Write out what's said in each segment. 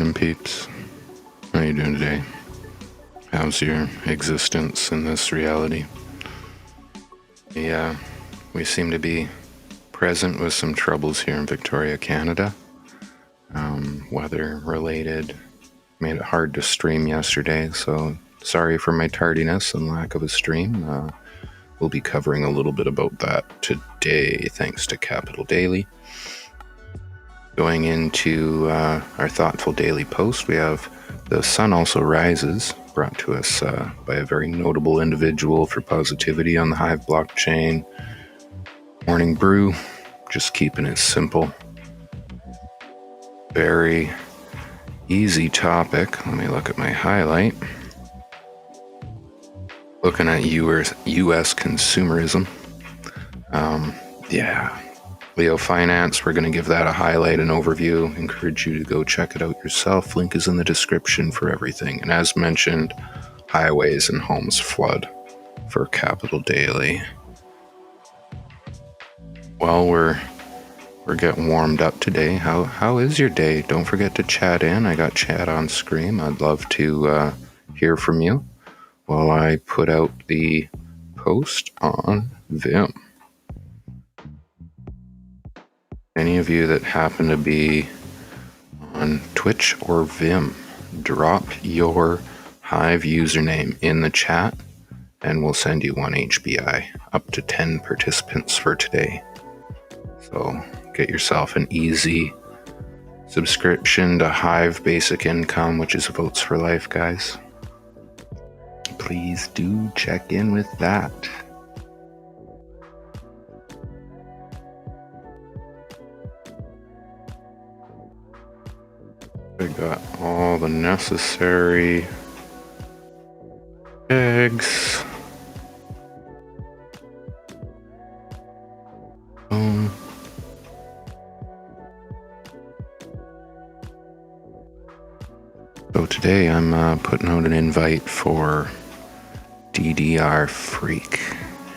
morning, peeps. How you doing today? How's your existence in this reality? Yeah, we seem to be present with some troubles here in Victoria, Canada. Weather related. Made it hard to stream yesterday, so sorry for my tardiness and lack of a stream. We'll be covering a little bit about that today, thanks to Capital Daily. Going into our thoughtful daily post, we have The Sun Also Rises, brought to us by a very notable individual for positivity on the Hive blockchain. Morning Brew, just keeping it simple. Very easy topic. Let me look at my highlight. Looking at US consumerism. Leo Finance, we're going to give that a highlight and overview. Encourage you to go check it out yourself. Link is in the description for everything. And as mentioned, highways and homes flood for Capital Daily. Well, we're getting warmed up today. How is your day? Don't forget to chat in. I got chat on screen. I'd love to hear from you while I put out the post on Vim. Any of you that happen to be on Twitch or Vim, drop your Hive username in the chat and we'll send you one HBI, up to 10 participants for today. So get yourself an easy subscription to Hive Basic Income, which is Votes for Life, guys. Please do check in with that. I got all the necessary eggs. So today I'm putting out an invite for DDR Freak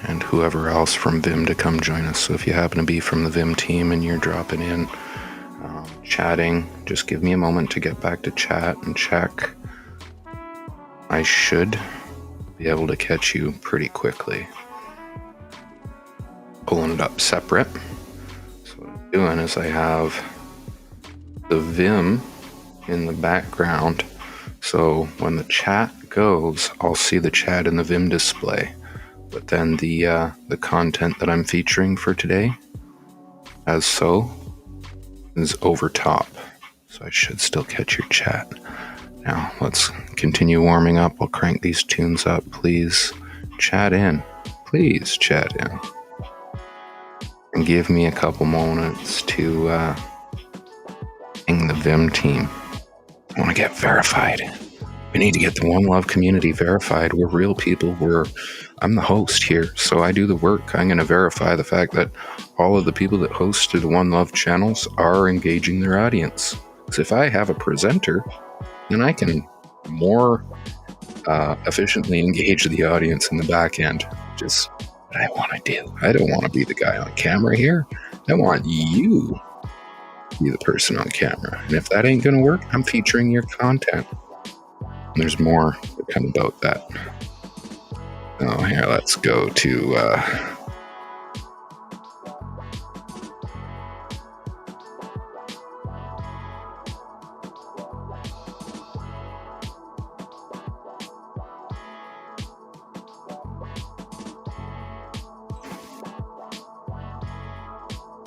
and whoever else from Vim to come join us. So if you happen to be from the Vim team and you're dropping in, chatting, just give me a moment to get back to chat and check. I should be able to catch you pretty quickly. Pulling it up separate. So what I'm doing is I have the Vim in the background, so when the chat goes, I'll see the chat in the Vim display, but then the content that I'm featuring for today, as so, is over top, so I should still catch your chat. Now let's continue warming up. We'll crank these tunes up. Please chat in. Please chat in. And give me a couple moments to ping the Vim team. I want to get verified. We need to get the One Love community verified. We're real people. I'm the host here, so I do the work. I'm going to verify the fact that all of the people that host the One Love channels are engaging their audience. Because if I have a presenter, then I can more efficiently engage the audience in the back end. Just what I want to do. I don't want to be the guy on camera here. I want you to be the person on camera. And if that ain't going to work, I'm featuring your content. And there's more to come about that. Oh, here, let's go to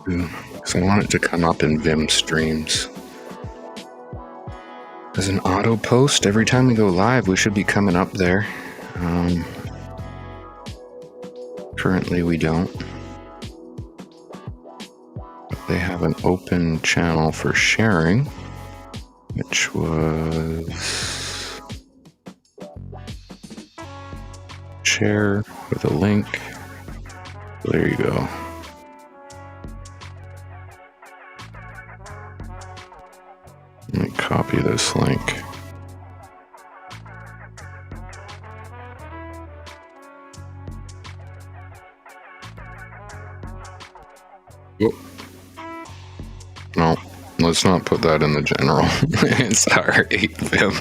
because I want it to come up in Vim streams. As an auto post, every time we go live, we should be coming up there. Currently we don't. But they have an open channel for sharing, which was share with a link. There you go. Let me copy this link. let's not put that in the general. It's our 8th Vim.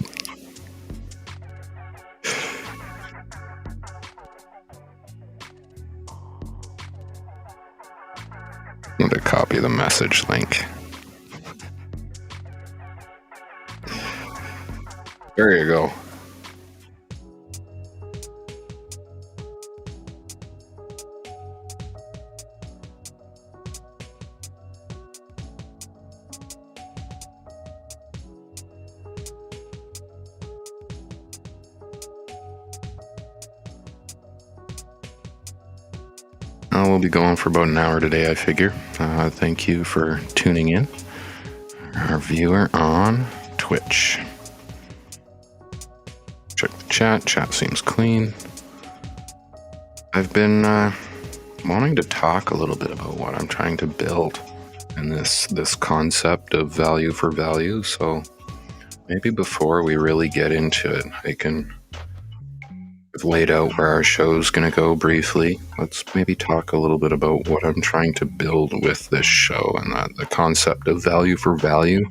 I'm going to copy the message link. There you go. We'll be going for about an hour today, I figure. Thank you for tuning in. Our viewer on Twitch. Check the chat. Chat seems clean. I've been wanting to talk a little bit about what I'm trying to build and this concept of value for value. So maybe before we really get into it, I've laid out where our show's going to go briefly. Let's maybe talk a little bit about what I'm trying to build with this show and the concept of value for value,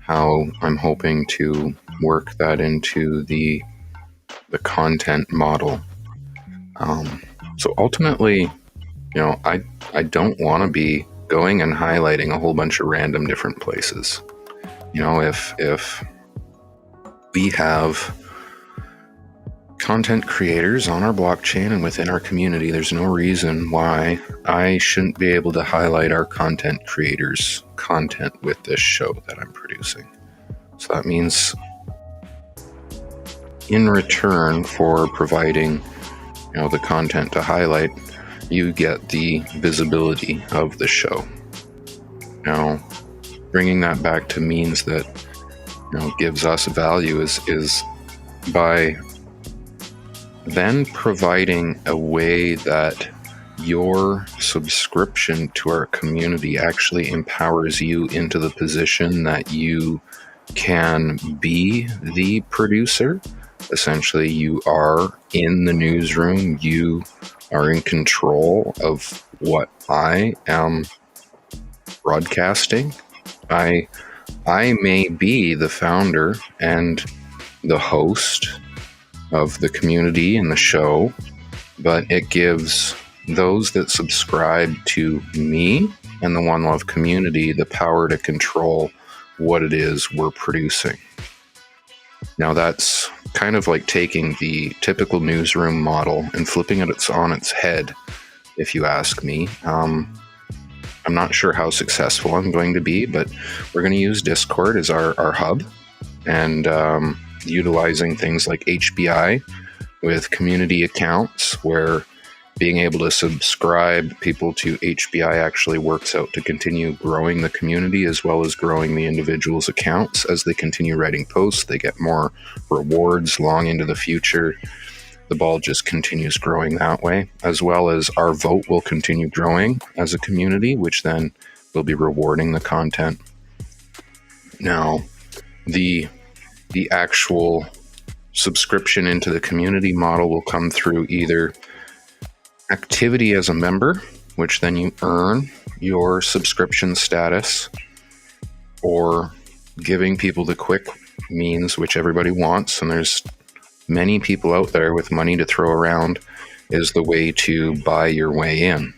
how I'm hoping to work that into the content model. So ultimately, I don't want to be going and highlighting a whole bunch of random different places. If we have content creators on our blockchain and within our community, there's no reason why I shouldn't be able to highlight our content creators' content with this show that I'm producing. So that means in return for providing, the content to highlight, you get the visibility of the show. Now, bringing that back to means that, gives us value is by then providing a way that your subscription to our community actually empowers you into the position that you can be the producer. Essentially, you are in the newsroom. You are in control of what I am broadcasting. I may be the founder and the host of the community and the show, but it gives those that subscribe to me and the One Love community the power to control what it is we're producing. Now, that's kind of like taking the typical newsroom model and flipping it on its head, if you ask me. I'm not sure how successful I'm going to be, but we're going to use Discord as our hub, and utilizing things like HBI with community accounts, where being able to subscribe people to HBI actually works out to continue growing the community as well as growing the individuals' accounts. As they continue writing posts, they get more rewards long into the future. The ball just continues growing that way, as well as our vote will continue growing as a community, which then will be rewarding the content. Now, the actual subscription into the community model will come through either activity as a member, which then you earn your subscription status, or giving people the quick means, which everybody wants, and there's many people out there with money to throw around, is the way to buy your way in,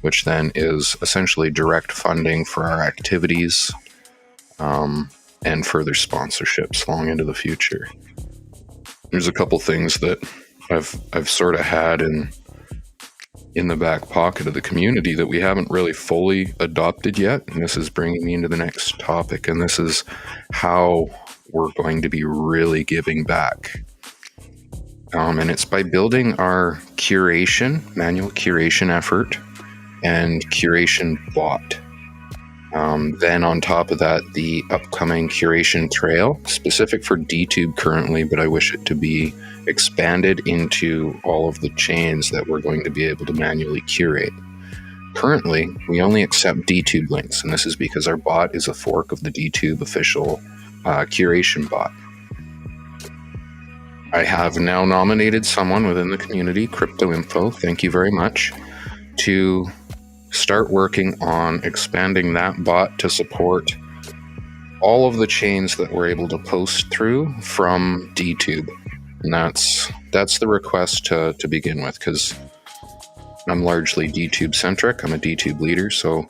which then is essentially direct funding for our activities, and further sponsorships long into the future. There's a couple things that I've sort of had in the back pocket of the community that we haven't really fully adopted yet, and this is bringing me into the next topic, and this is how we're going to be really giving back. And it's by building our manual curation effort and curation bot. Then on top of that, the upcoming curation trail, specific for DTube currently, but I wish it to be expanded into all of the chains that we're going to be able to manually curate. Currently, we only accept DTube links, and this is because our bot is a fork of the DTube official curation bot. I have now nominated someone within the community, Crypto Info, thank you very much, to start working on expanding that bot to support all of the chains that we're able to post through from DTube. And that's the request to begin with, because I'm largely DTube centric. I'm a DTube leader. So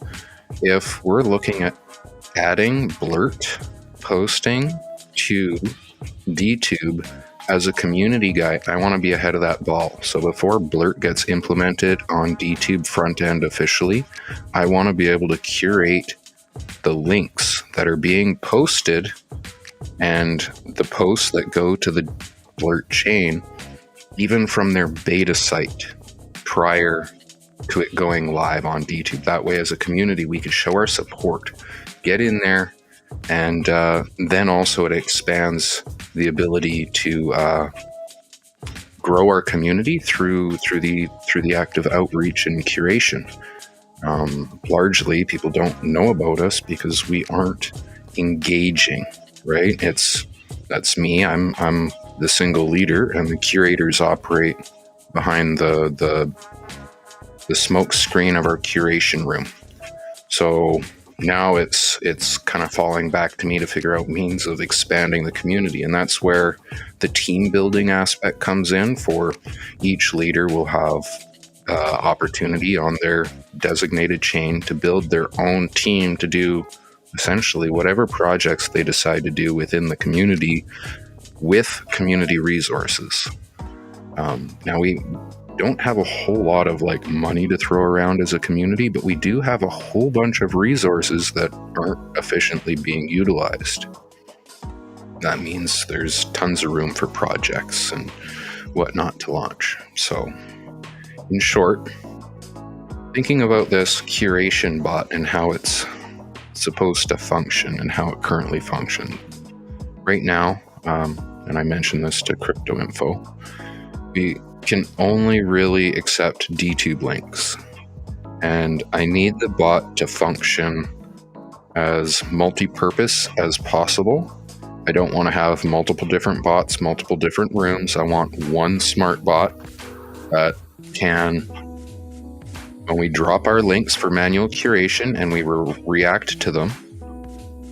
if we're looking at adding blurt posting to DTube as a community guy, I want to be ahead of that ball. So before blurt gets implemented on DTube front end officially, I want to be able to curate the links that are being posted and the posts that go to the blurt chain, even from their beta site prior to it going live on DTube. That way, as a community, we can show our support, get in there, and then also it expands the ability to grow our community through the active outreach and curation. Largely, people don't know about us because we aren't engaging. Right? That's me. I'm the single leader, and the curators operate behind the smoke screen of our curation room. So now it's kind of falling back to me to figure out means of expanding the community, and that's where the team building aspect comes in. For each leader will have opportunity on their designated chain to build their own team to do essentially whatever projects they decide to do within the community with community resources. Now, we don't have a whole lot of money to throw around as a community, but we do have a whole bunch of resources that aren't efficiently being utilized. That means there's tons of room for projects and whatnot to launch. So, in short, thinking about this curation bot and how it's supposed to function and how it currently functions. Right now, and I mentioned this to Crypto Info, we can only really accept DTube links. And I need the bot to function as multi-purpose as possible. I don't want to have multiple different bots, multiple different rooms. I want one smart bot that can, when we drop our links for manual curation and we react to them,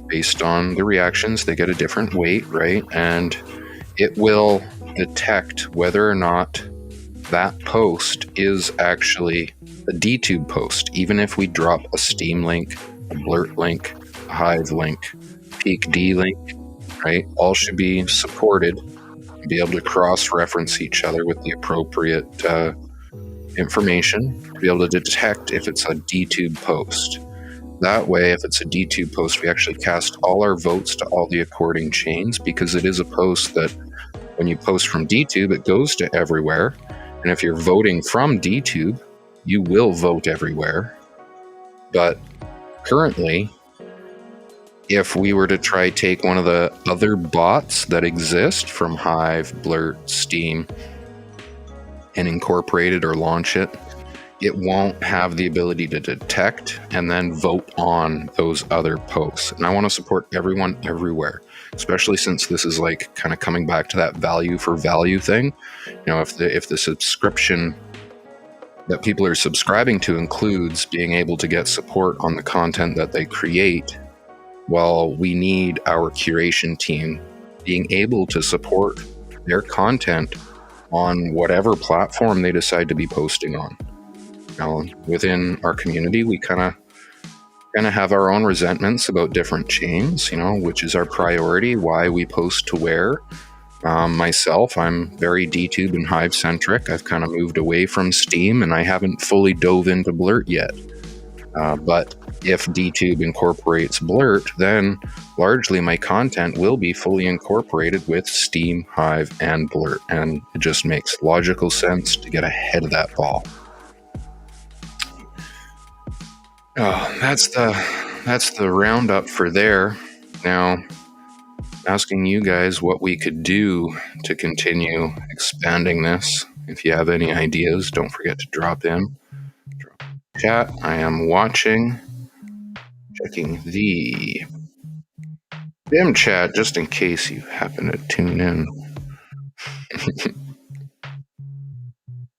based on the reactions, they get a different weight, right? And it will detect whether or not that post is actually a DTube post, even if we drop a Steam link, a Blurt link, a Hive link, Peak D link, right? All should be supported, be able to cross-reference each other with the appropriate information, be able to detect if it's a DTube post. That way, if it's a DTube post, we actually cast all our votes to all the according chains, because it is a post that when you post from DTube, it goes to everywhere. And if you're voting from DTube, you will vote everywhere. But currently, if we were to try take one of the other bots that exist from Hive, Blurt, Steam, and incorporate it or launch it, it won't have the ability to detect and then vote on those other posts. And I want to support everyone everywhere, especially since this is kind of coming back to that value for value thing. If the subscription that people are subscribing to includes being able to get support on the content that they create, well, we need our curation team being able to support their content on whatever platform they decide to be posting on. Now, within our community, we kind of have our own resentments about different chains, which is our priority, why we post to where. Myself, I'm very DTube and Hive centric. I've kind of moved away from Steam, and I haven't fully dove into Blurt yet. But if DTube incorporates Blurt, then largely my content will be fully incorporated with Steam, Hive, and Blurt, and it just makes logical sense to get ahead of that ball. That's the roundup for there. Now, asking you guys what we could do to continue expanding this. If you have any ideas, don't forget to drop in. Chat, I am checking the Vim chat just in case you happen to tune in.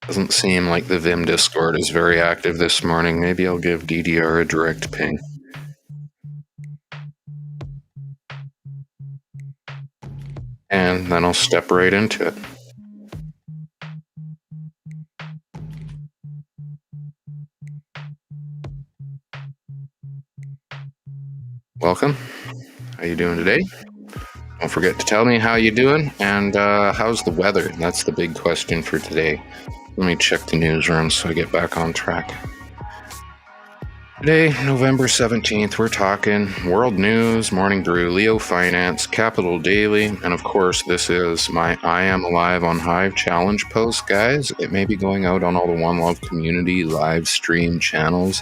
Doesn't seem like the Vim Discord is very active this morning. Maybe I'll give DDR a direct ping. And then I'll step right into it. Welcome. How you doing today? Don't forget to tell me how you doing and how's the weather? That's the big question for today. Let me check the newsroom so I get back on track. Today, November 17th, we're talking world news, Morning Brew, Leo Finance, Capital Daily, and of course, this is my I Am Alive on Hive challenge post, guys. It may be going out on all the One Love community live stream channels,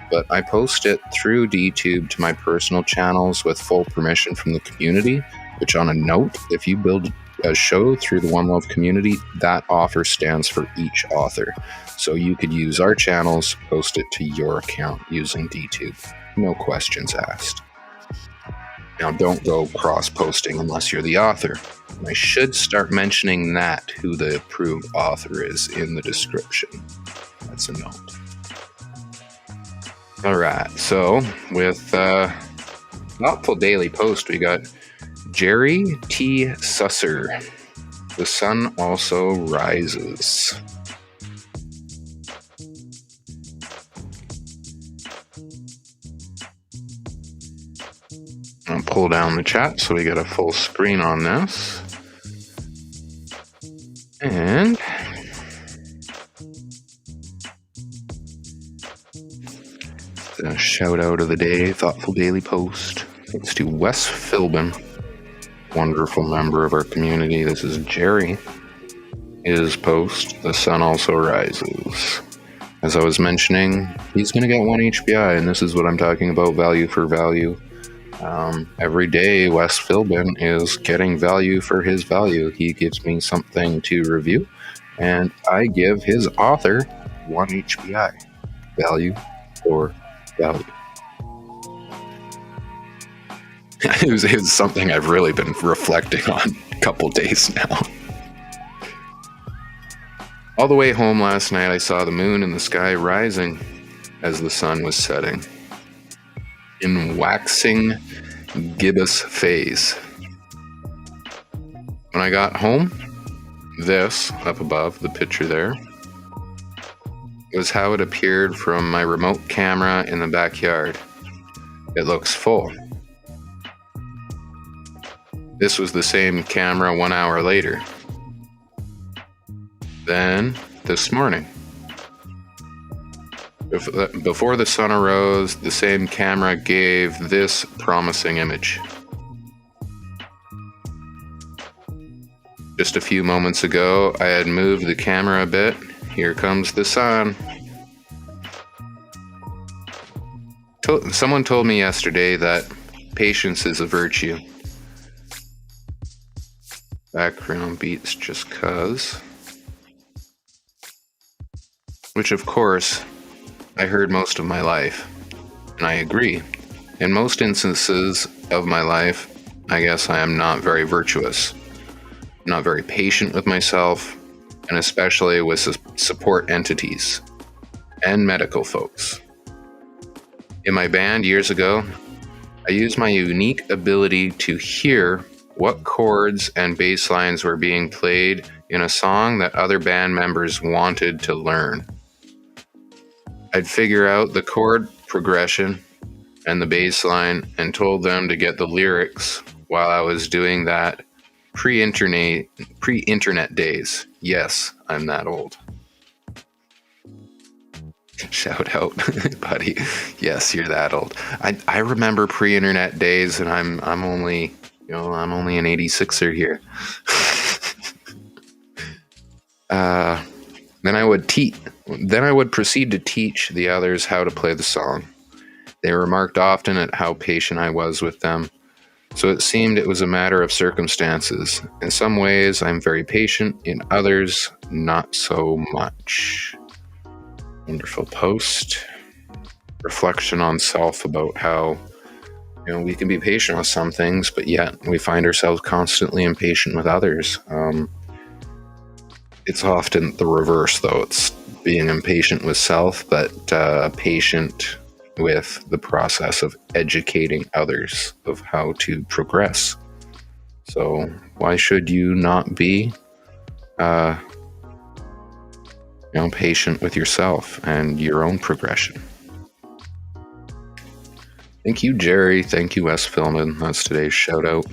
but I post it through DTube to my personal channels with full permission from the community, which on a note, if you build a show through the One Love community, that offer stands for each author. So you could use our channels, post it to your account using DTube. No questions asked. Now don't go cross-posting unless you're the author. I should start mentioning that, who the approved author is, in the description. That's a note. Alright, so with thoughtful daily post, we got Jerry T. Susser. The sun also rises. I'll pull down the chat so we get a full screen on this. And the shout out of the day, thoughtful daily post. Thanks to Wes Philbin, wonderful member of our community. This is Jerry. His post, the sun also rises. As I was mentioning, he's going to get 1 HBI, and this is what I'm talking about, value for value. Every day, Wes Philbin is getting value for his value. He gives me something to review, and I give his author 1 HBI. Value for value. It was something I've really been reflecting on a couple days now. All the way home last night, I saw the moon in the sky rising as the sun was setting in waxing gibbous phase. When I got home, this up above, the picture there, was how it appeared from my remote camera in the backyard. It looks full. This was the same camera 1 hour later. Then, this morning, before the sun arose, the same camera gave this promising image. Just a few moments ago, I had moved the camera a bit. Here comes the sun. Someone told me yesterday that patience is a virtue. Background beats just 'cause. Which, of course, I heard most of my life, and I agree. In most instances of my life, I guess I am not very virtuous, not very patient with myself, and especially with support entities and medical folks. In my band years ago, I used my unique ability to hear what chords and bass lines were being played in a song that other band members wanted to learn. I'd figure out the chord progression and the bass line and told them to get the lyrics while I was doing that pre-internet days. Yes, I'm that old. Shout out, buddy. Yes, you're that old. I remember pre-internet days, and I'm only an 86er here. Then I would proceed to teach the others how to play the song. They remarked often at how patient I was with them, so it seemed it was a matter of circumstances. In some ways, I'm very patient. In others, not so much. Wonderful post. Reflection on self about how, we can be patient with some things, but yet we find ourselves constantly impatient with others. It's often the reverse, though. It's being impatient with self, but patient with the process of educating others of how to progress. So why should you not be patient with yourself and your own progression? Thank you, Jerry. Thank you, Wes Philman. That's today's shout out.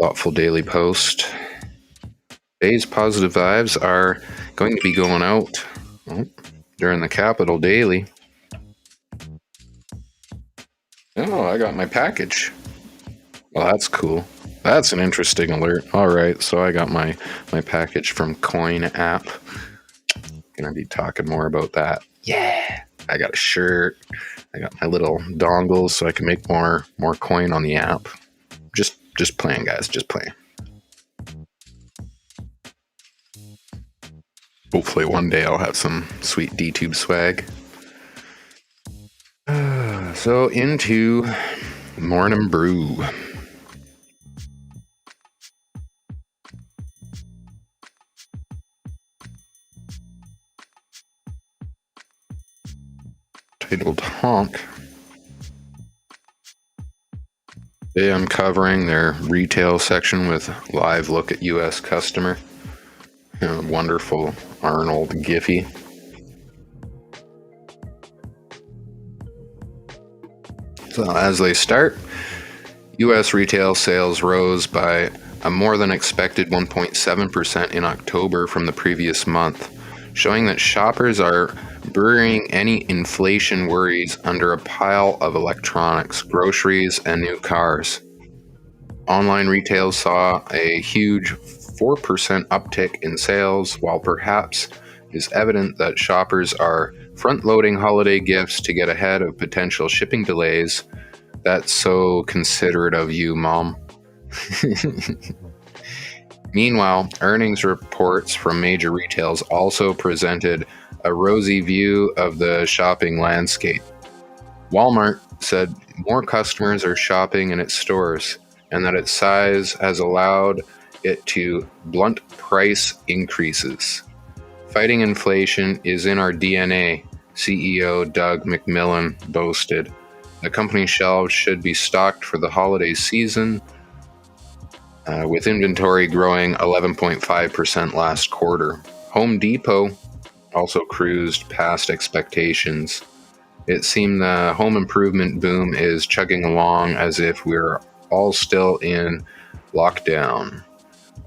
Thoughtful daily post. Today's positive vibes are going to be going out during the Capital Daily. Oh, I got my package. Well, that's cool. That's an interesting alert. All right, so I got my package from Coin app. Gonna be talking more about that. Yeah, I got a shirt. I got my little dongles so I can make more coin on the app. Just playing, guys. Just playing. Hopefully one day I'll have some sweet D-Tube swag. So into Morning Brew. Titled Honk. Today I'm covering their retail section with live look at U.S. customer. Wonderful Arnold Giffy. So as they start, U.S. retail sales rose by a more than expected 1.7% in October from the previous month, showing that shoppers are burying any inflation worries under a pile of electronics, groceries, and new cars. Online retail saw a huge 4% uptick in sales, while perhaps it is evident that shoppers are front-loading holiday gifts to get ahead of potential shipping delays. That's so considerate of you, Mom. Meanwhile, earnings reports from major retailers also presented a rosy view of the shopping landscape. Walmart said more customers are shopping in its stores, and that its size has allowed it to blunt price increases. Fighting inflation is in our DNA, CEO Doug McMillon boasted. The company's shelves should be stocked for the holiday season, with inventory growing 11.5% last quarter. Home Depot also cruised past expectations. It seemed the home improvement boom is chugging along as if we're all still in lockdown.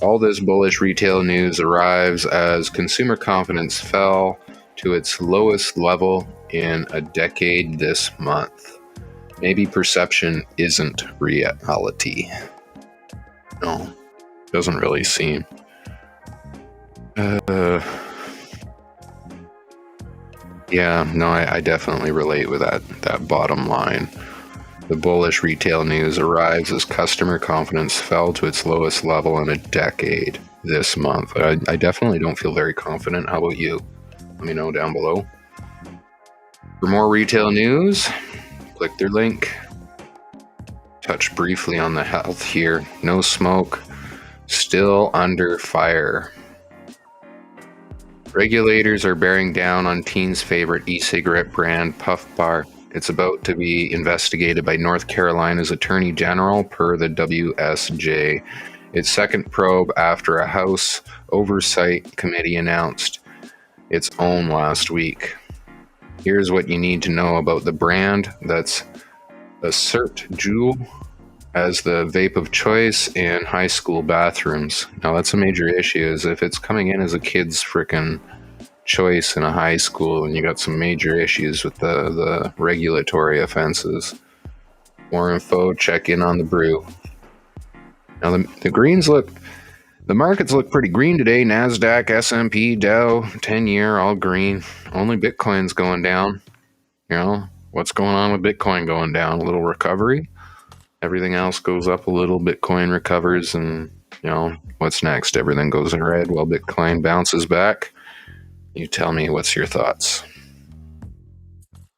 All this bullish retail news arrives as consumer confidence fell to its lowest level in a decade this month. Maybe perception isn't reality. No, doesn't really seem. Yeah, no, I definitely relate with that bottom line. The bullish retail news arrives as customer confidence fell to its lowest level in a decade this month. I definitely don't feel very confident. How about you? Let me know down below. For more retail news, click their link. Touch briefly on the health here. No smoke, still under fire. Regulators are bearing down on teens' favorite e-cigarette brand, Puff Bar. It's about to be investigated by North Carolina's Attorney General per the WSJ. Its second probe after a House Oversight Committee announced its own last week. Here's what you need to know about the brand. That's Assert Juul as the vape of choice in high school bathrooms. Now that's a major issue, is if it's coming in as a kid's frickin' choice in a high school, and you got some major issues with the regulatory offenses. More info, check in on the brew. Now the markets look pretty green today. NASDAQ, S&P, Dow, 10-year, all green. Only Bitcoin's going down. What's going on with Bitcoin going down? A little recovery. Everything else goes up a little. Bitcoin recovers, and what's next? Everything goes in red while Bitcoin bounces back. You tell me, what's your thoughts?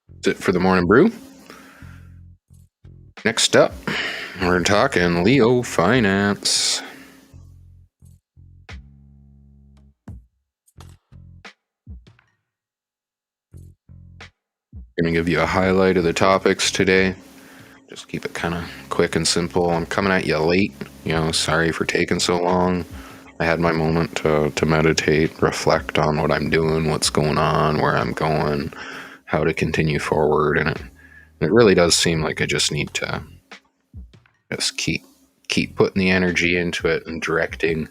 That's it for the morning brew. Next up, we're talking Leo Finance. I'm going to give you a highlight of the topics today. Just keep it kind of quick and simple. I'm coming at you late Sorry for taking so long. I had my moment to meditate, reflect on what I'm doing, what's going on, where I'm going, how to continue forward, and it really does seem like I just need to just keep putting the energy into it and directing,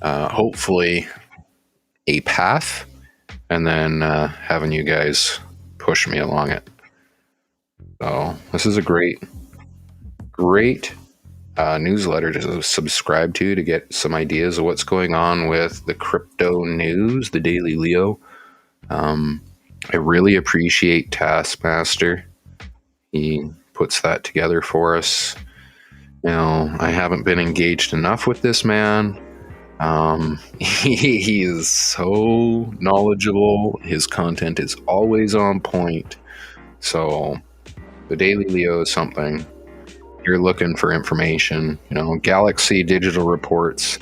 hopefully, a path, and then having you guys push me along it. So this is a great newsletter to subscribe to get some ideas of what's going on with the crypto news, the Daily Leo. I really appreciate Taskmaster. He puts that together for us. I haven't been engaged enough with this man. He is so knowledgeable. His content is always on point. So the Daily Leo is something. You're looking for information. Galaxy Digital reports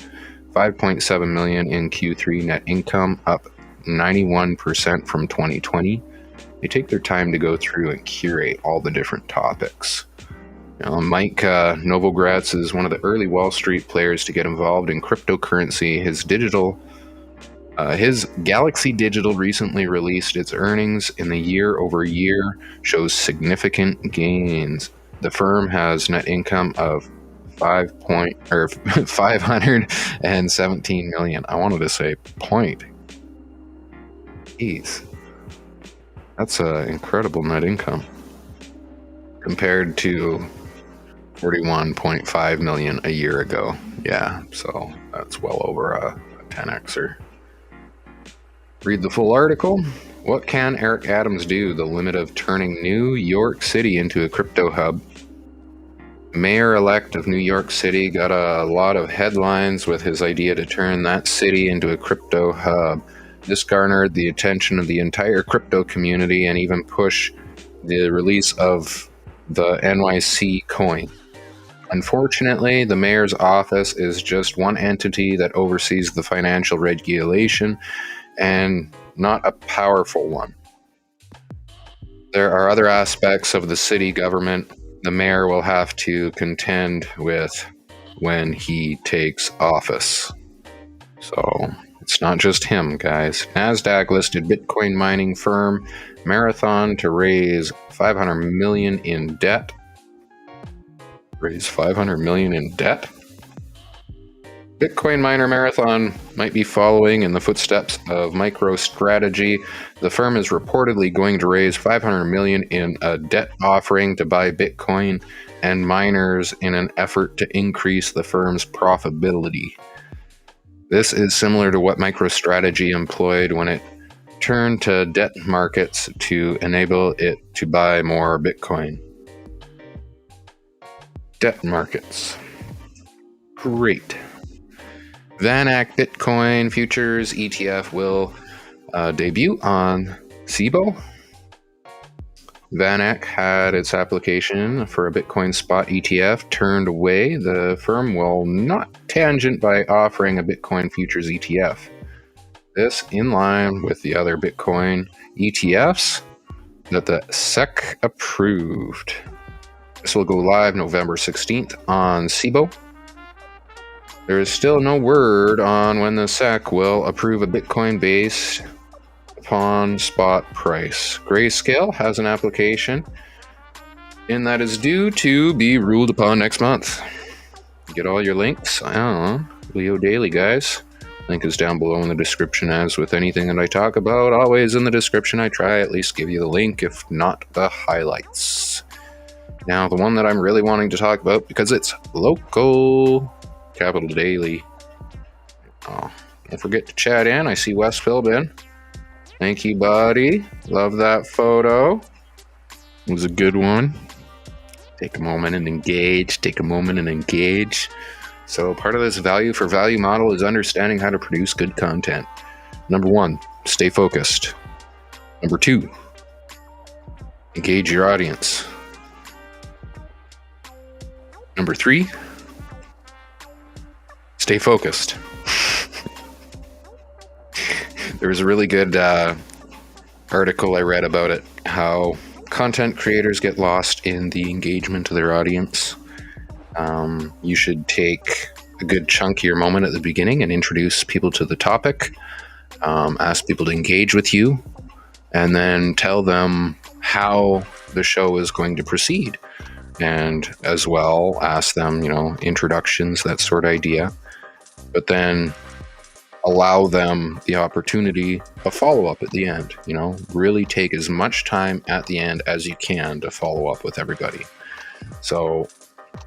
5.7 million in Q3 net income, up 91% from 2020. They take their time to go through and curate all the different topics. Mike Novogratz is one of the early Wall Street players to get involved in cryptocurrency. His Galaxy Digital recently released its earnings in the year-over-year shows significant gains. The firm has net income of 517 million. I wanted to say point. Jeez. That's an incredible net income compared to 41.5 million a year ago. Yeah, so that's well over a 10xer. Read the full article. What can Eric Adams do? The limit of turning New York City into a crypto hub. Mayor-elect of New York City got a lot of headlines with his idea to turn that city into a crypto hub. This garnered the attention of the entire crypto community and even pushed the release of the NYC coin. Unfortunately, the mayor's office is just one entity that oversees the financial regulation and not a powerful one. There are other aspects of the city government the mayor will have to contend with when he takes office. So it's not just him, guys. NASDAQ listed Bitcoin mining firm Marathon to raise 500 million in debt. Raise 500 million in debt? Bitcoin miner Marathon might be following in the footsteps of MicroStrategy. The firm is reportedly going to raise 500 million in a debt offering to buy Bitcoin and miners in an effort to increase the firm's profitability. This is similar to what MicroStrategy employed when it turned to debt markets to enable it to buy more Bitcoin. Debt markets. Great. VanEck Bitcoin Futures ETF will debut on Cboe. VanEck had its application for a Bitcoin spot ETF turned away. The firm will not tangent by offering a Bitcoin futures ETF. This in line with the other Bitcoin ETFs that the SEC approved. This will go live November 16th on Cboe. There is still no word on when the SEC will approve a Bitcoin based upon spot price. Grayscale has an application, and that is due to be ruled upon next month. Get all your links. Leo Daily, guys. Link is down below in the description, as with anything that I talk about. Always in the description, I try at least give you the link, if not the highlights. Now, the one that I'm really wanting to talk about, because it's local, Capital Daily. Oh, don't forget to chat in. I see Wes Philbin. Thank you, buddy. Love that photo. It was a good one. Take a moment and engage. So part of this value for value model is understanding how to produce good content. Number 1, stay focused. Number 2, engage your audience. Number 3, stay focused. There was a really good article I read about it, how content creators get lost in the engagement of their audience. You should take a good chunk of your moment at the beginning and introduce people to the topic, ask people to engage with you, and then tell them how the show is going to proceed. And as well, ask them, introductions, that sort of idea. But then allow them the opportunity of follow-up at the end. Really take as much time at the end as you can to follow up with everybody. So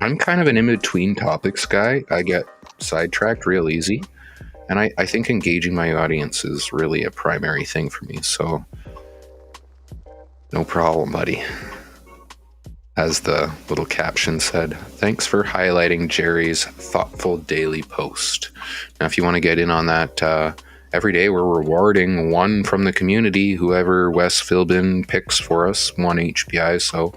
I'm kind of an in-between topics guy. I get sidetracked real easy, and I think engaging my audience is really a primary thing for me. So no problem, buddy. As the little caption said, thanks for highlighting Jerry's thoughtful daily post. Now, if you want to get in on that, every day we're rewarding one from the community, whoever Wes Philbin picks for us, 1 HPI. So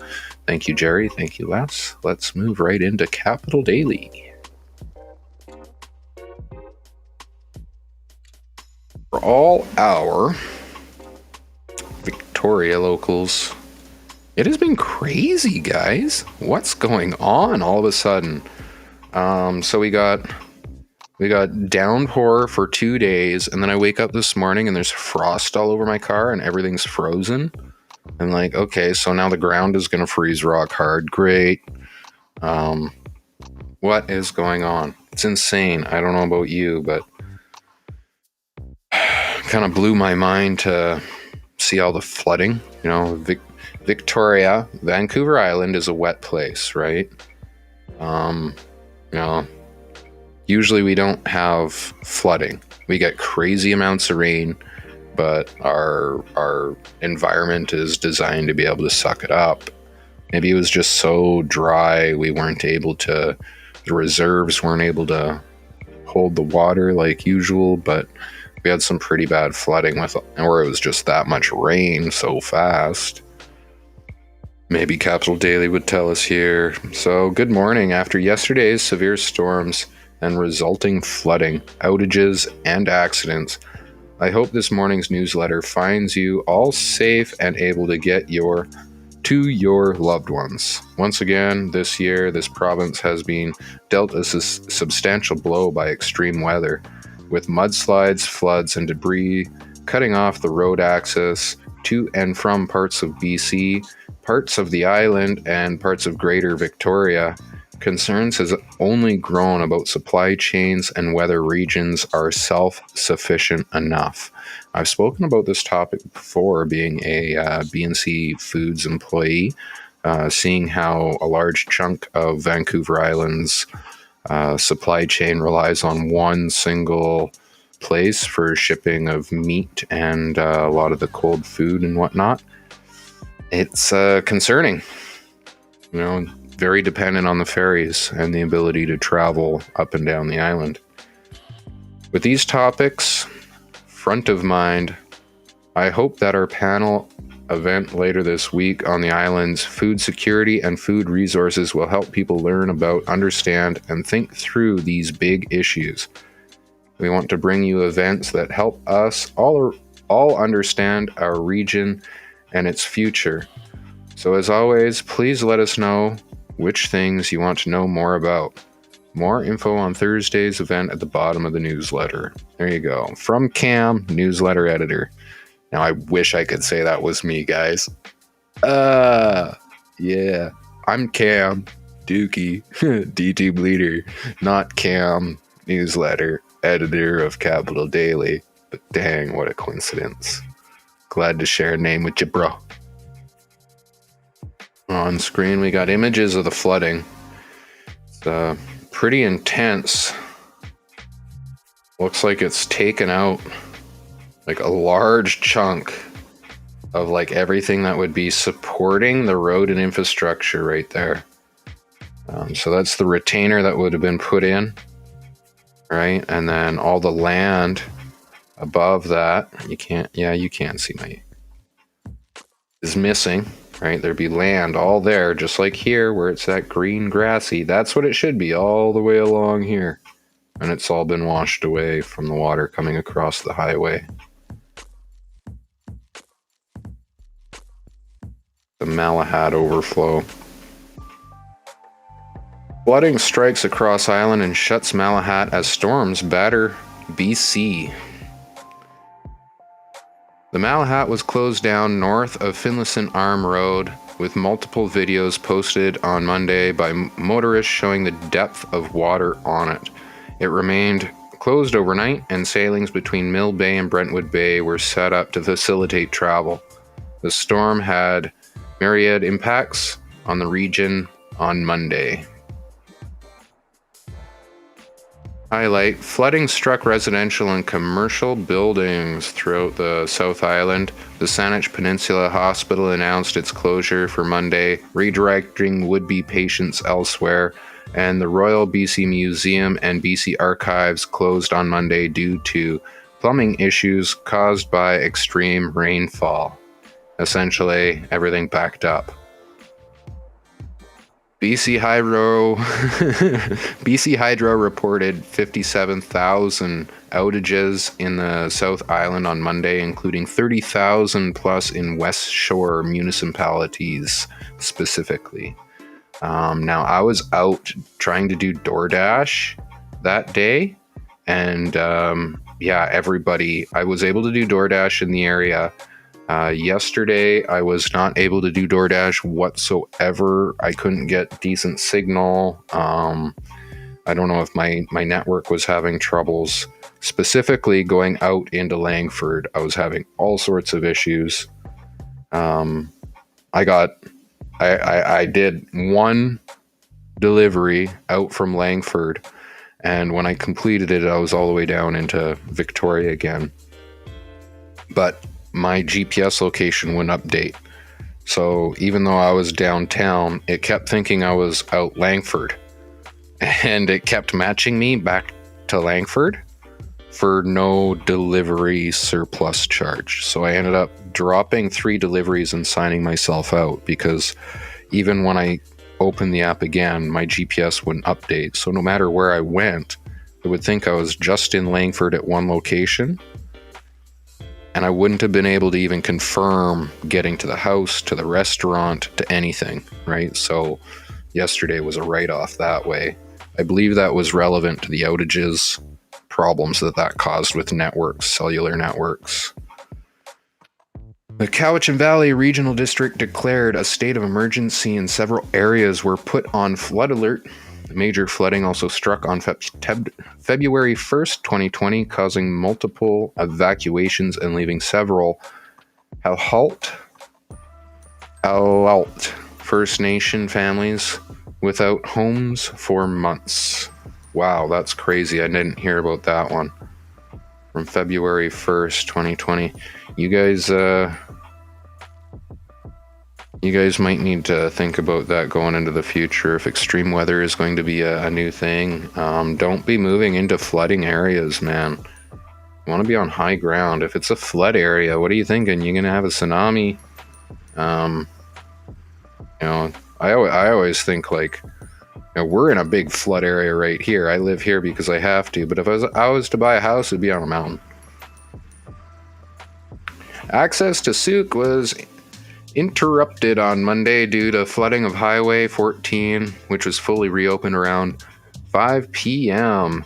thank you, Jerry. Thank you, Wes. Let's move right into Capital Daily. For all our Victoria locals, it has been crazy, guys. What's going on all of a sudden? So we got downpour for 2 days, and then I wake up this morning and there's frost all over my car and everything's frozen. I'm like, okay, so now the ground is gonna freeze rock hard. Great. What is going on? It's insane. I don't know about you, but kind of blew my mind to see all the flooding. Victoria, Vancouver Island is a wet place, right? Usually we don't have flooding. We get crazy amounts of rain, but our environment is designed to be able to suck it up. Maybe it was just so dry the reserves weren't able to hold the water like usual, but we had some pretty bad flooding where it was just that much rain so fast. Maybe Capital Daily would tell us here. So, good morning. After yesterday's severe storms and resulting flooding, outages, and accidents, I hope this morning's newsletter finds you all safe and able to get to your loved ones. Once again, this year, this province has been dealt a substantial blow by extreme weather, with mudslides, floods, and debris cutting off the road access to and from parts of BC, parts of the island, and parts of Greater Victoria. Concerns has only grown about supply chains and whether regions are self-sufficient enough. I've spoken about this topic before, being a BNC Foods employee, seeing how a large chunk of Vancouver Island's supply chain relies on one single place for shipping of meat and a lot of the cold food and whatnot. It's concerning. Very dependent on the ferries and the ability to travel up and down the island. With these topics front of mind, I hope that our panel event later this week on the island's food security and food resources will help people learn about, understand, and think through these big issues. We want to bring you events that help us all understand our region and its future. So as always, please let us know which things you want to know more about. More info on Thursday's event at the bottom of the newsletter. There you go. From Cam, newsletter editor. Now I wish I could say that was me, guys. Yeah. I'm Cam, Dookie, D-Tube leader, not Cam, newsletter editor of Capital Daily. But dang, what a coincidence. Glad to share a name with you, bro. On screen, we got images of the flooding. It's pretty intense. Looks like it's taken out like a large chunk of like everything that would be supporting the road and infrastructure right there. So that's the retainer that would have been put in, right? And then all the land above that, you can't see is missing, right? There'd be land all there, just like here where it's that green grassy. That's what it should be all the way along here. And it's all been washed away from the water coming across the highway. The Malahad overflow. Flooding strikes across island and shuts Malahat as storms batter BC. The Malahat was closed down north of Finlayson Arm Road, with multiple videos posted on Monday by motorists showing the depth of water on it. It remained closed overnight, and sailings between Mill Bay and Brentwood Bay were set up to facilitate travel. The storm had myriad impacts on the region on Monday. Highlight: flooding struck residential and commercial buildings throughout the South Island. The Saanich Peninsula Hospital announced its closure for Monday, redirecting would-be patients elsewhere, and the Royal BC Museum and BC Archives closed on Monday due to plumbing issues caused by extreme rainfall. Essentially, everything backed up. BC Hydro reported 57,000 outages in the South Island on Monday, including 30,000 plus in West Shore municipalities specifically. Now, I was out trying to do DoorDash that day, and everybody, I was able to do DoorDash in the area. Yesterday, I was not able to do DoorDash whatsoever. I couldn't get decent signal. I don't know if my network was having troubles. Specifically, going out into Langford, I was having all sorts of issues. I did one delivery out from Langford, and when I completed it, I was all the way down into Victoria again. But my GPS location wouldn't update. So even though I was downtown, it kept thinking I was out Langford. And it kept matching me back to Langford for no delivery surplus charge. So I ended up dropping 3 deliveries and signing myself out, because even when I opened the app again, my GPS wouldn't update. So no matter where I went, it would think I was just in Langford at one location, and I wouldn't have been able to even confirm getting to the house, to the restaurant, to anything, right? So yesterday was a write-off that way. I believe that was relevant to the outages, problems that caused with networks, cellular networks. The Cowichan Valley Regional District declared a state of emergency, and several areas were put on flood alert. Major flooding also struck on February 1st, 2020, causing multiple evacuations and leaving several Alalt First Nation families without homes for months. Wow, that's crazy. I didn't hear about that one. From February 1st, 2020. You guys might need to think about that going into the future. If extreme weather is going to be a new thing, don't be moving into flooding areas, man. You want to be on high ground. If it's a flood area, what are you thinking? You're going to have a tsunami? I always think, like, we're in a big flood area right here. I live here because I have to, but if I was to buy a house, it'd be on a mountain. Access to Souk was interrupted on Monday due to flooding of Highway 14, which was fully reopened around 5 p.m.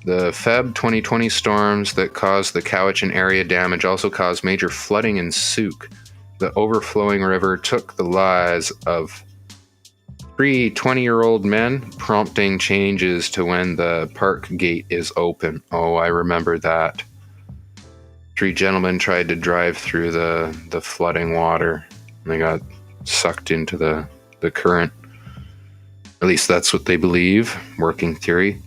The Feb 2020 storms that caused the Cowichan area damage also caused major flooding in Souk. The overflowing river took the lives of 3 20-year-old men, prompting changes to when the park gate is open. Oh, I remember that. 3 gentlemen tried to drive through the flooding water. They got sucked into the current. At least that's what they believe. Working theory.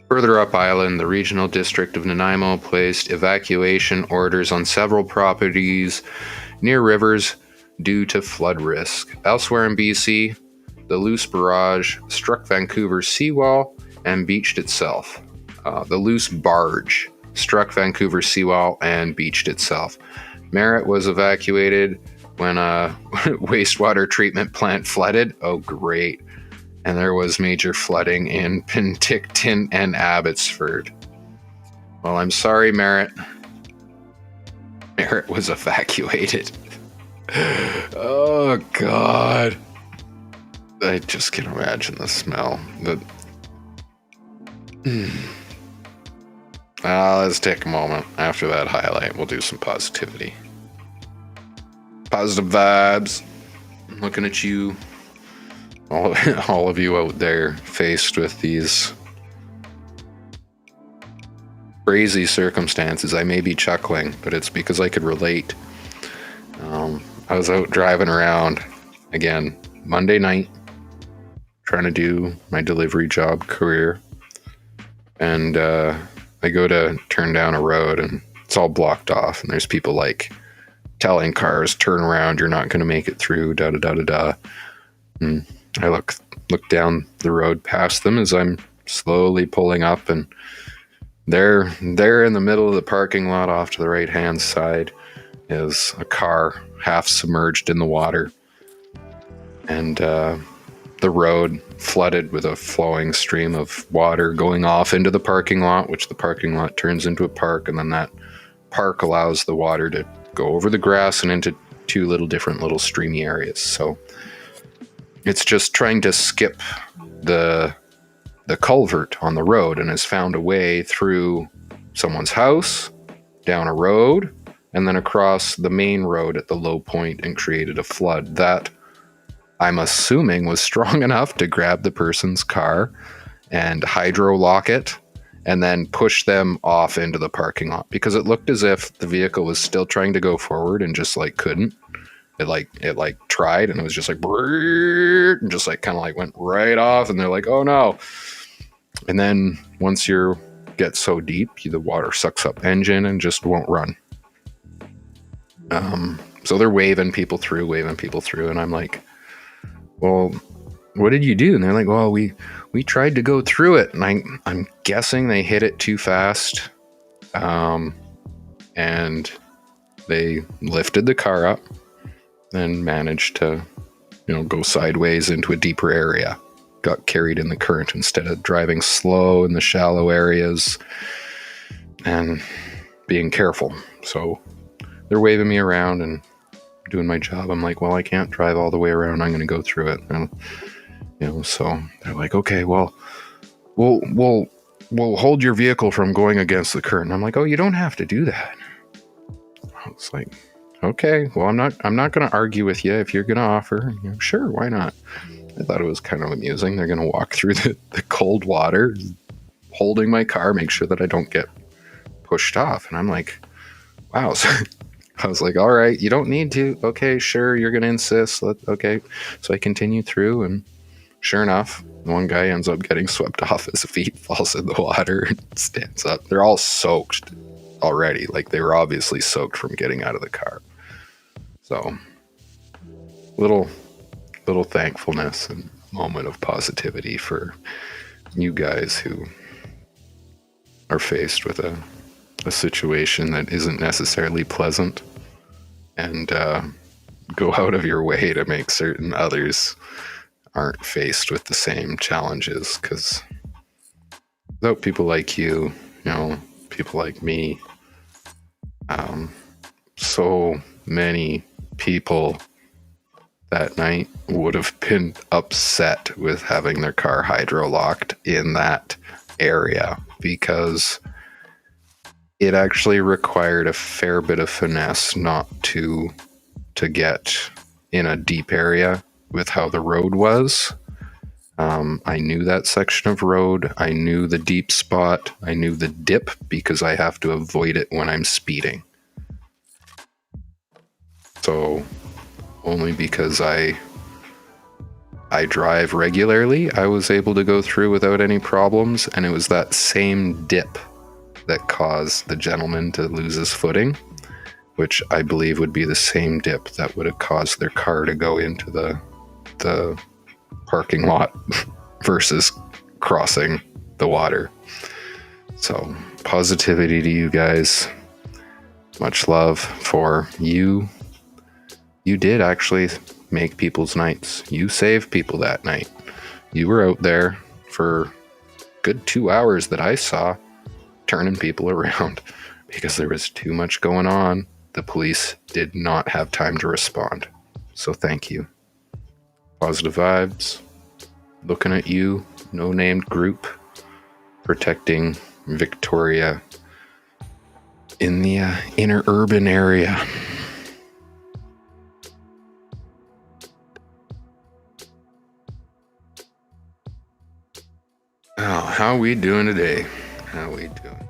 Further up island, the regional district of Nanaimo placed evacuation orders on several properties near rivers due to flood risk. Elsewhere in BC, the loose barrage struck Vancouver's seawall and beached itself. The loose barge struck Vancouver's seawall and beached itself. Merritt was evacuated when a wastewater treatment plant flooded. Oh, great. And there was major flooding in Penticton and Abbotsford. Well, I'm sorry, Merritt. Merritt was evacuated. Oh, God. I just can imagine the smell. Let's take a moment. After that highlight, we'll do some positivity. Positive vibes. I'm looking at you, all of you out there faced with these crazy circumstances. I may be chuckling, but it's because I could relate. I was out driving around again Monday night, trying to do my delivery job career, and I go to turn down a road and it's all blocked off, and there's people like telling cars, turn around, you're not going to make it through, da da da da da. And I look down the road past them as I'm slowly pulling up, and there in the middle of the parking lot off to the right hand side is a car half submerged in the water, and the road flooded with a flowing stream of water going off into the parking lot, which the parking lot turns into a park, and then that park allows the water to go over the grass and into two different little streamy areas. So it's just trying to skip the culvert on the road, and has found a way through someone's house, down a road, and then across the main road at the low point, and created a flood that I'm assuming was strong enough to grab the person's car and hydro lock it and then push them off into the parking lot, because it looked as if the vehicle was still trying to go forward and just like couldn't. It tried, and it was just like and just like kind of like went right off, and they're like, oh no. And then once you get so deep, the water sucks up engine and just won't run. So they're waving people through, and I'm like, well, what did you do? And they're like, well, we tried to go through it, and I'm guessing they hit it too fast, and they lifted the car up and managed to, go sideways into a deeper area. Got carried in the current instead of driving slow in the shallow areas and being careful. So they're waving me around and doing my job. I'm like, well, I can't drive all the way around. I'm going to go through it. And, so they're like, okay, well, we'll hold your vehicle from going against the current. And I'm like, oh, you don't have to do that. I was like, okay, well, I'm not going to argue with you if you're going to offer. Sure, why not? I thought it was kind of amusing. They're going to walk through the cold water, holding my car, make sure that I don't get pushed off. And I'm like, wow. So I was like, all right, you don't need to. Okay, sure, you're going to insist. Okay. So I continue through, and sure enough, one guy ends up getting swept off. His feet falls in the water and stands up. They're all soaked already. Like, they were obviously soaked from getting out of the car. So little thankfulness and moment of positivity for you guys who are faced with a situation that isn't necessarily pleasant, and go out of your way to make certain others aren't faced with the same challenges, because without people like you, people like me, so many people that night would have been upset with having their car hydro locked in that area, because it actually required a fair bit of finesse not to get in a deep area with how the road was. I knew that section of road. I knew the deep spot. I knew the dip, because I have to avoid it when I'm speeding. So only because I drive regularly, I was able to go through without any problems. And it was that same dip that caused the gentleman to lose his footing, which I believe would be the same dip that would have caused their car to go into the parking lot versus crossing the water. So positivity to you guys. Much love for you. You did actually make people's nights. You saved people that night. You were out there for good 2 hours that I saw, turning people around because there was too much going on. The police did not have time to respond. So thank you. Positive vibes. looking at you, no named group, protecting Victoria in the inner urban area. Oh, how we doing today? How we doing?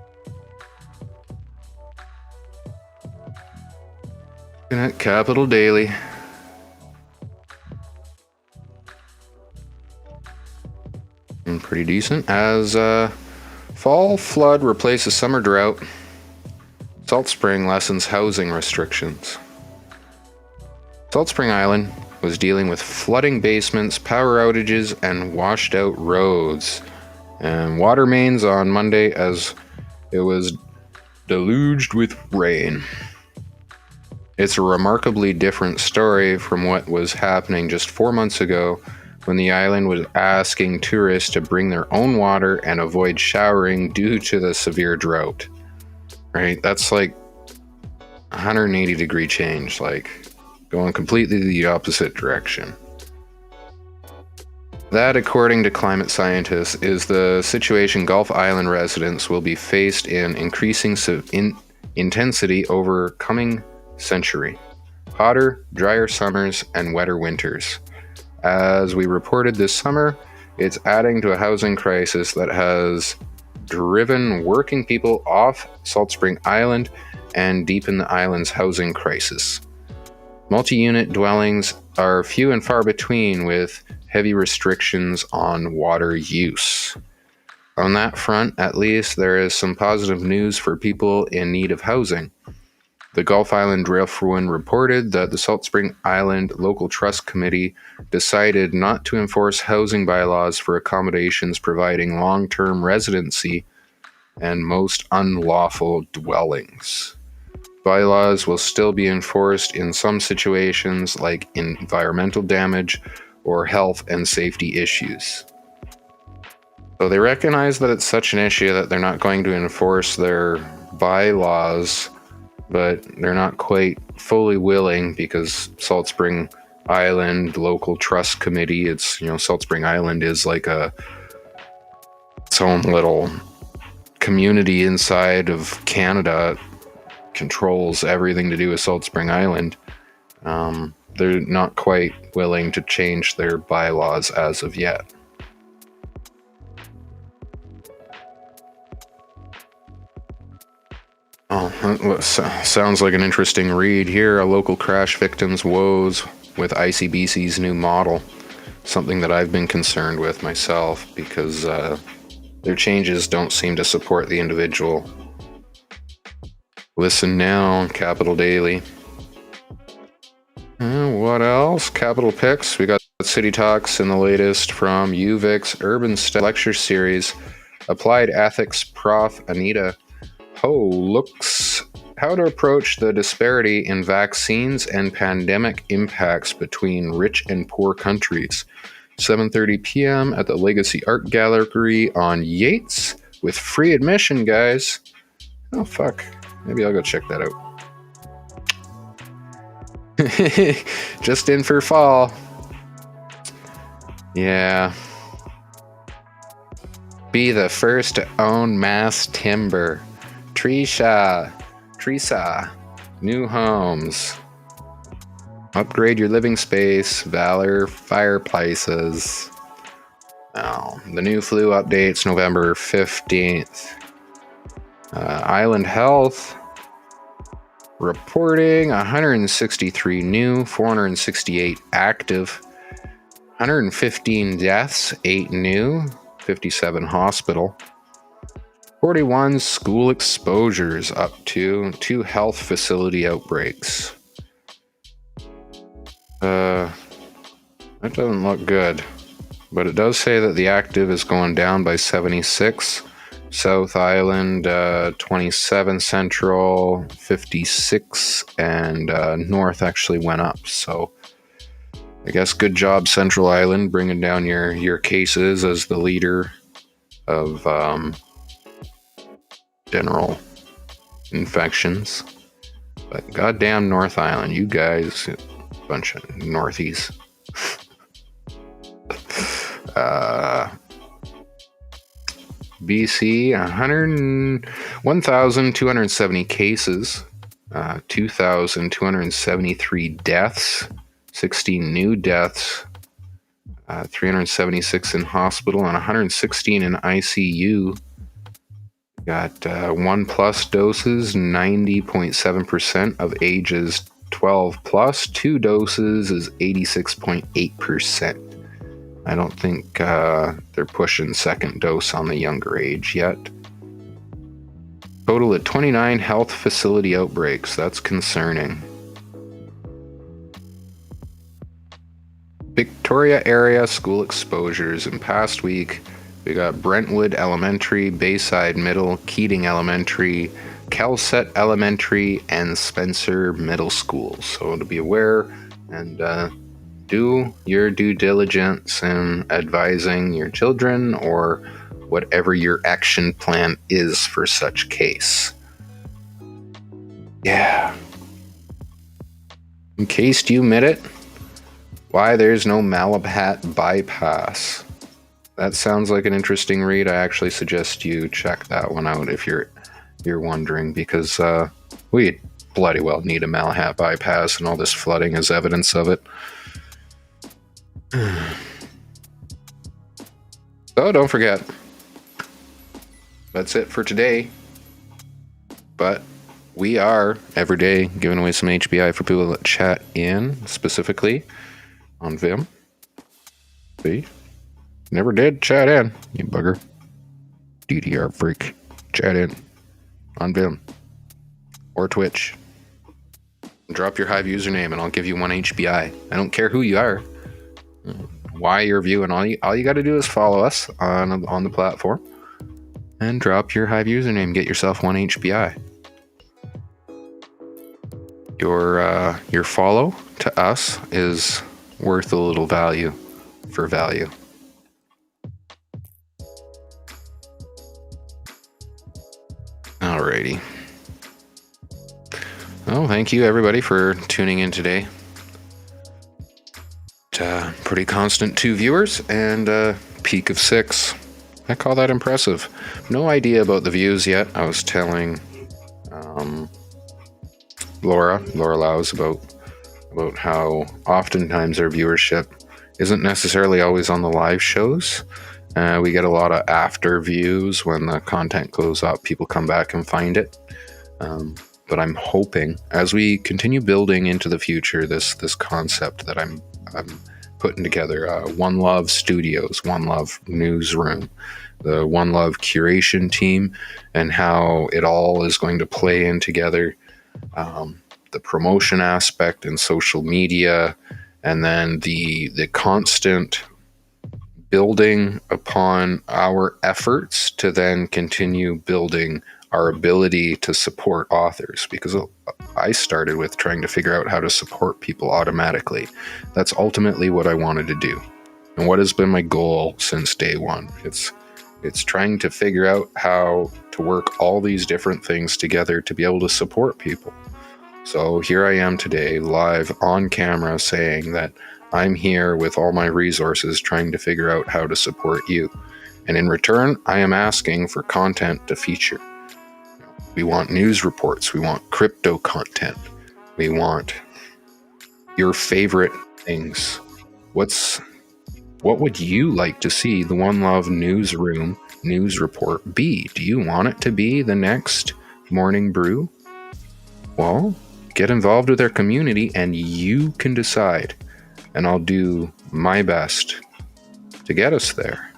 Looking at Capital Daily. And pretty decent. As fall flood replaces summer drought, Salt Spring lessens housing restrictions. Salt Spring Island was dealing with flooding basements, power outages, and washed out roads. And water mains on Monday as it was deluged with rain. It's a remarkably different story from what was happening just 4 months ago when the island was asking tourists to bring their own water and avoid showering due to the severe drought. Right? That's like 180-degree change, like going completely the opposite direction. That, according to climate scientists, is the situation Gulf Island residents will be faced in increasing intensity over coming century. Hotter, drier summers and wetter winters. As we reported this summer, it's adding to a housing crisis that has driven working people off Salt Spring Island and deepened the island's housing crisis. Multi-unit dwellings are few and far between, with heavy restrictions on water use. On that front, at least, there is some positive news for people in need of housing. The Gulf Island Railford reported that the Salt Spring Island Local Trust Committee decided not to enforce housing bylaws for accommodations providing long-term residency and most unlawful dwellings. Bylaws will still be enforced in some situations like environmental damage or health and safety issues. So they recognize that it's such an issue that they're not going to enforce their bylaws, but they're not quite fully willing because Salt Spring Island Local Trust Committee, Salt Spring Island is like its own little community inside of Canada, controls everything to do with Salt Spring Island. They're not quite willing to change their bylaws as of yet. Oh, sounds like an interesting read here. A local crash victim's woes with ICBC's new model. Something that I've been concerned with myself because their changes don't seem to support the individual. Listen now, Capital Daily. What else? Capital Picks. We got City Talks in the latest from UVic's Urban Lecture Series. Applied Ethics Prof. Anita Ho looks how to approach the disparity in vaccines and pandemic impacts between rich and poor countries. 7:30 p.m. at the Legacy Art Gallery on Yates with free admission, guys. Oh, fuck. Maybe I'll go check that out. Just in for fall. Yeah. Be the first to own mass timber. Teresa. New homes. Upgrade your living space. Valor fireplaces. Oh, the new flu updates November 15th. Island Health reporting 163 new, 468 active, 115 deaths, 8 new, 57 hospital, 41 school exposures, up to 2 health facility outbreaks. That doesn't look good, but it does say that the active is going down by 76. South Island 27, Central 56, and North actually went up. So I guess good job, Central Island, bringing down your cases as the leader of general infections. But goddamn North Island, you guys, bunch of Northies. BC, 1,270 cases, 2,273 deaths, 16 new deaths, 376 in hospital, and 116 in ICU. Got 1+ doses, 90.7% of ages 12 plus. 2 doses is 86.8%. I don't think they're pushing second dose on the younger age yet. Total of 29 health facility outbreaks. That's concerning. Victoria area school exposures. In past week, we got Brentwood Elementary, Bayside Middle, Keating Elementary, Kelset Elementary, and Spencer Middle School. So to be aware and do your due diligence in advising your children or whatever your action plan is for such case. Yeah. In case you missed it, why there's no Malabat bypass. That sounds like an interesting read. I actually suggest you check that one out if you're wondering, because we bloody well need a Malahat bypass, and all this flooding is evidence of it. So don't forget, that's it for today. But we are every day giving away some HBI for people that chat in, specifically on Vim. See? Never did chat in, you bugger. DDR freak. Chat in on Vim or Twitch. Drop your Hive username and I'll give you 1 HBI. I don't care who you are, why you're viewing. All you got to do is follow us on the platform and drop your Hive username. Get yourself 1 HBI. Your follow to us is worth a little value for value. Alrighty. Well, thank you everybody for tuning in today. Pretty constant 2 viewers and a peak of 6. I call that impressive. No idea about the views yet. I was telling Laura Laus about how oftentimes our viewership isn't necessarily always on the live shows. We get a lot of after views when the content goes up. People come back and find it. But I'm hoping, as we continue building into the future, this concept that I'm putting together, One Love Studios, One Love Newsroom, the One Love curation team, and how it all is going to play in together. The promotion aspect and social media, and then the constant building upon our efforts to then continue building our ability to support authors, because I started with trying to figure out how to support people automatically. That's ultimately what I wanted to do, and what has been my goal since day one. It's trying to figure out how to work all these different things together to be able to support people. So here I am today, live on camera, saying that I'm here with all my resources trying to figure out how to support you. And in return, I am asking for content to feature. We want news reports. We want crypto content. We want your favorite things. What would you like to see the One Love Newsroom news report be? Do you want it to be the next Morning Brew? Well, get involved with our community and you can decide. And I'll do my best to get us there.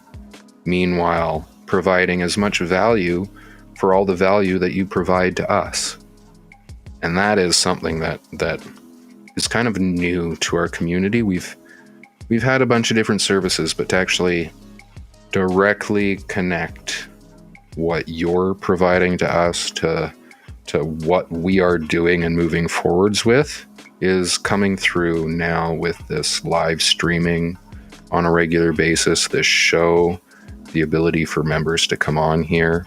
Meanwhile, providing as much value for all the value that you provide to us. And that is something that is kind of new to our community. We've had a bunch of different services, but to actually directly connect what you're providing to us to what we are doing and moving forwards with is coming through now with this live streaming on a regular basis, this show, the ability for members to come on here,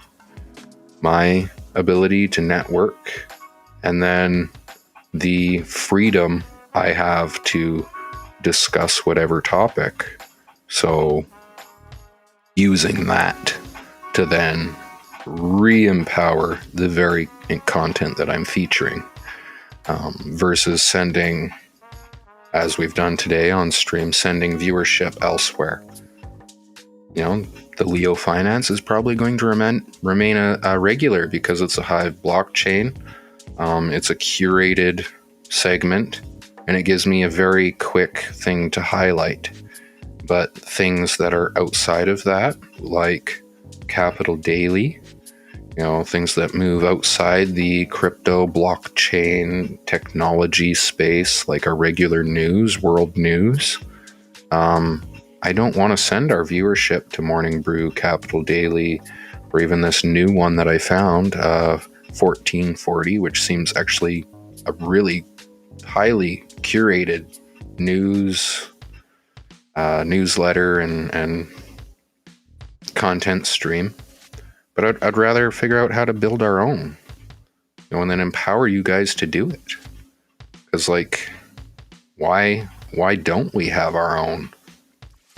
my ability to network, and then the freedom I have to discuss whatever topic. So using that to then re-empower the very content that I'm featuring, versus sending, as we've done today on stream, sending viewership elsewhere. The Leo Finance is probably going to remain a regular because it's a Hive blockchain. It's a curated segment, and it gives me a very quick thing to highlight. But things that are outside of that, like Capital Daily, things that move outside the crypto blockchain technology space, like our regular news, world news, I don't want to send our viewership to Morning Brew, Capital Daily, or even this new one that I found, 1440, which seems actually a really highly curated newsletter and content stream. But I'd rather figure out how to build our own, and then empower you guys to do it. Because, why don't we have our own?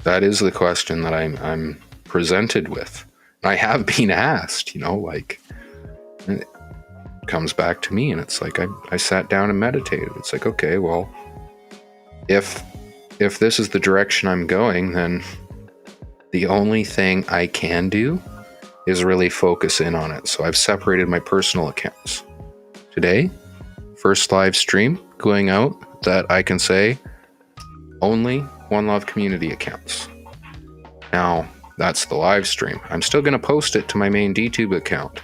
That is the question that I'm presented with. And I have been asked, it comes back to me, and it's like I sat down and meditated. It's like, okay, well, if this is the direction I'm going, then the only thing I can do is really focus in on it. So I've separated my personal accounts. Today, first live stream going out that I can say only One Love community accounts. Now, that's the live stream. I'm still going to post it to my main DTube account,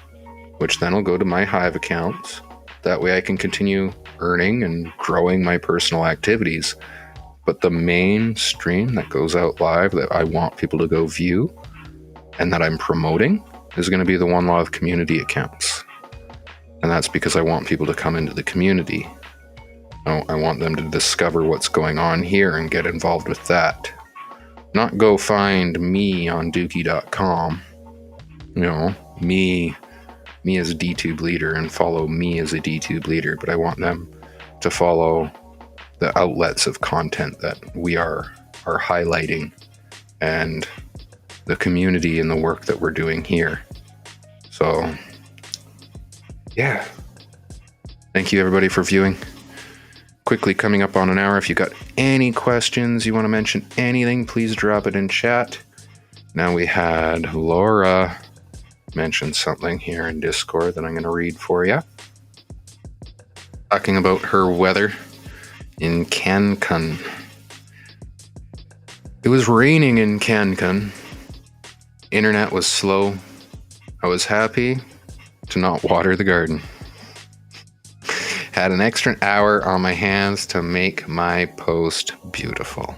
which then will go to my Hive accounts. That way I can continue earning and growing my personal activities. But the main stream that goes out live that I want people to go view and that I'm promoting is going to be the One Love community accounts. And that's because I want people to come into the community. I want them to discover what's going on here and get involved with that. Not go find me on dookie.com. Me as a DTube leader, and follow me as a DTube leader, but I want them to follow the outlets of content that we are highlighting, and the community and the work that we're doing here. So, yeah. Thank you everybody for viewing. Quickly coming up on an hour. If you got any questions, you want to mention anything, please drop it in chat. Now we had Laura mention something here in Discord that I'm going to read for you. Talking about her weather in Cancun. It was raining in Cancun. Internet was slow. I was happy to not water the garden. Had an extra hour on my hands to make my post beautiful.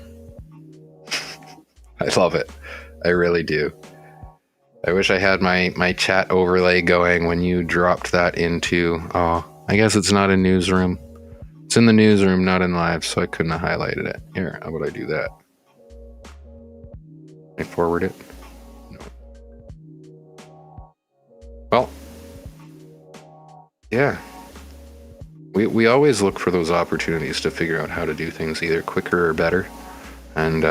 I love it. I really do. I wish I had my chat overlay going when you dropped that into... Oh, I guess it's not in newsroom. It's in the newsroom, not in live, so I couldn't have highlighted it. Here, how would I do that? I forward it? No. Well, yeah. We always look for those opportunities to figure out how to do things either quicker or better. And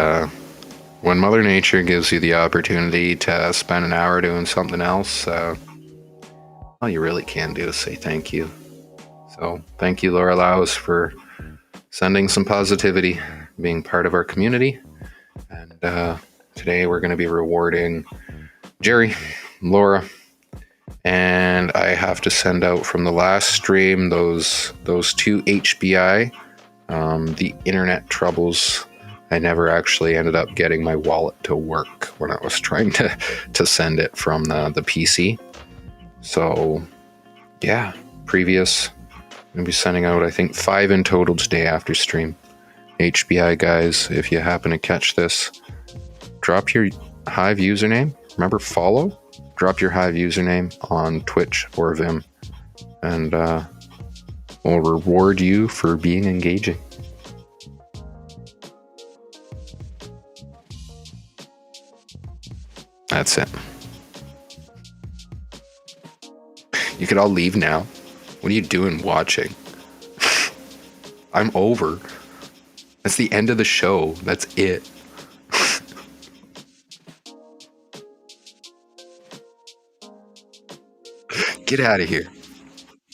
when Mother Nature gives you the opportunity to spend an hour doing something else, all you really can do is say thank you. So thank you, Laura Laus, for sending some positivity, being part of our community. And today we're going to be rewarding Jerry, Laura, and I have to send out from the last stream those two HBI. The internet troubles. I never actually ended up getting my wallet to work when I was trying to send it from the PC. So yeah, previous. I'm going to be sending out, I think, 5 in total today after stream. HBI guys, if you happen to catch this, drop your Hive username. Remember, follow. Drop your Hive username on Twitch or Vim, and we'll reward you for being engaging. That's it. You could all leave now. What are you doing watching? I'm over. That's the end of the show. That's it. Get out of here.